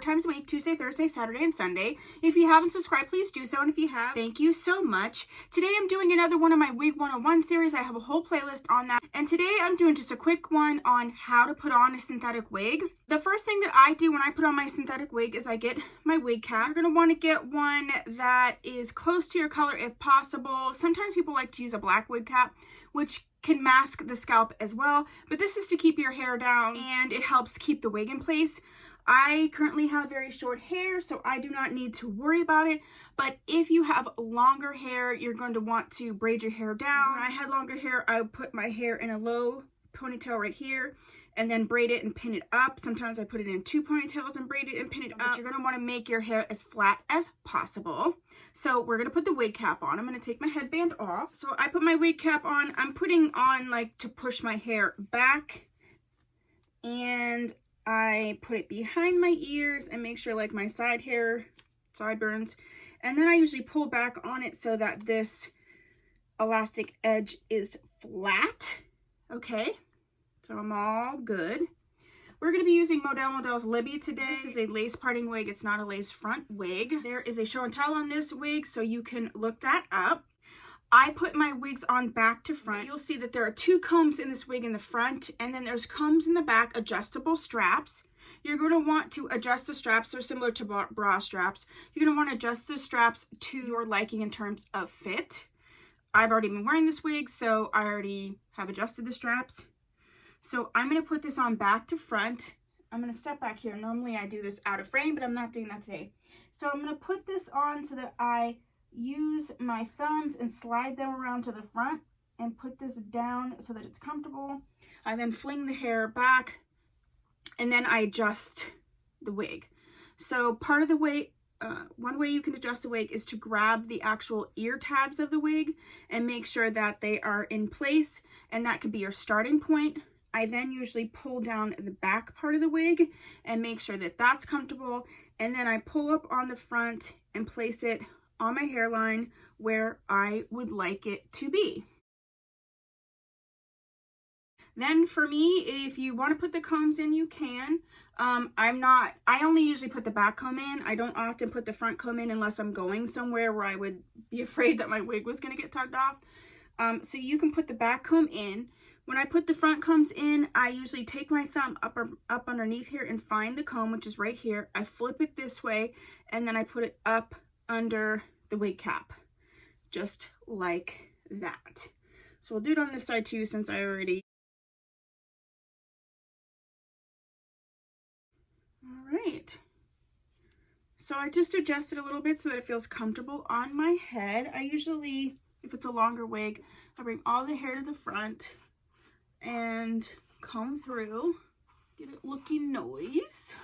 times a week, Tuesday, Thursday, Saturday, and Sunday. If you haven't subscribed, please do so. And if you have, thank you so much. Today I'm doing another one of my Wig 101 series. I have a whole playlist on that. And today I'm doing just a quick one on how to put on a synthetic wig. The first thing that I do when I put on my synthetic wig is I get my wig cap. You're going to want to get one that is close to your color if possible. Sometimes people like to use a black wig cap, which can mask the scalp as well, but this is to keep your hair down and it helps keep the wig in place. I currently have very short hair, so I do not need to worry about it, but if you have longer hair, you're going to want to braid your hair down. When I had longer hair, I would put my hair in a low ponytail right here and then braid it and pin it up. Sometimes I put it in 2 ponytails and braid it and pin it up. But you're going to want to make your hair as flat as possible. So we're going to put the wig cap on. I'm going to take my headband off. So I put my wig cap on. I'm putting on like to push my hair back. And I put it behind my ears and make sure like my side hair, sideburns. And then I usually pull back on it so that this elastic edge is flat. Okay. So I'm all good. We're going to be using Modell's Libby today. This is a lace parting wig. It's not a lace front wig. There is a show and tell on this wig, so you can look that up. I put my wigs on back to front. You'll see that there are 2 combs in this wig in the front, and then there's combs in the back, adjustable straps. You're going to want to adjust the straps. They're similar to bra straps. You're going to want to adjust the straps to your liking in terms of fit. I've already been wearing this wig, so I already have adjusted the straps. So I'm going to put this on back to front. I'm going to step back here. Normally I do this out of frame, but I'm not doing that today. So I'm going to put this on so that I use my thumbs and slide them around to the front and put this down so that it's comfortable. I then fling the hair back and then I adjust the wig. So part of the way, one way you can adjust the wig is to grab the actual ear tabs of the wig and make sure that they are in place, and that could be your starting point. I then usually pull down the back part of the wig and make sure that that's comfortable, and then I pull up on the front and place it on my hairline where I would like it to be. Then for me, if you want to put the combs in, you can. I only usually put the back comb in. I don't often put the front comb in unless I'm going somewhere where I would be afraid that my wig was going to get tugged off. So you can put the back comb in. When I put the front combs in, I usually take my thumb up underneath here and find the comb, which is right here. I flip it this way, and then I put it up under the wig cap, just like that. So we'll do it on this side too, since I already... All right. So I just adjust it a little bit so that it feels comfortable on my head. I usually, if it's a longer wig, I bring all the hair to the front and comb through, get it looking nice.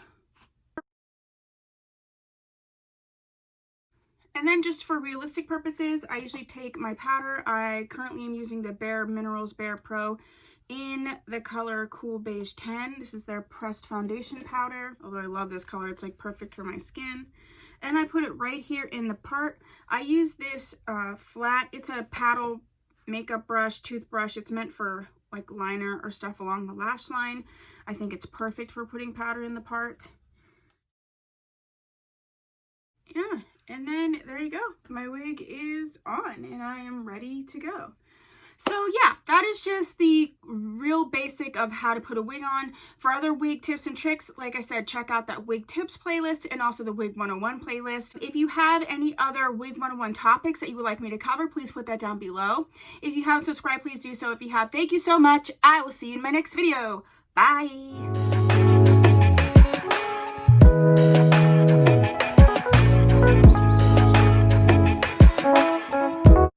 And then just for realistic purposes, I usually take my powder. I currently am using the Bare Minerals Bare Pro in the color Cool Beige 10. This is their pressed foundation powder. Although I love this color, it's like perfect for my skin. And I put it right here in the part. I use this flat, it's a paddle makeup brush, toothbrush. It's meant for like liner or stuff along the lash line. I think it's perfect for putting powder in the part. Yeah, and then there you go. My wig is on and I am ready to go. So yeah, that is just the real basic of how to put a wig on. For other wig tips and tricks, like I said, check out that wig tips playlist and also the Wig 101 playlist. If you have any other Wig 101 topics that you would like me to cover, please put that down below. If you haven't subscribed, please do so. If you have, thank you so much. I will see you in my next video. Bye.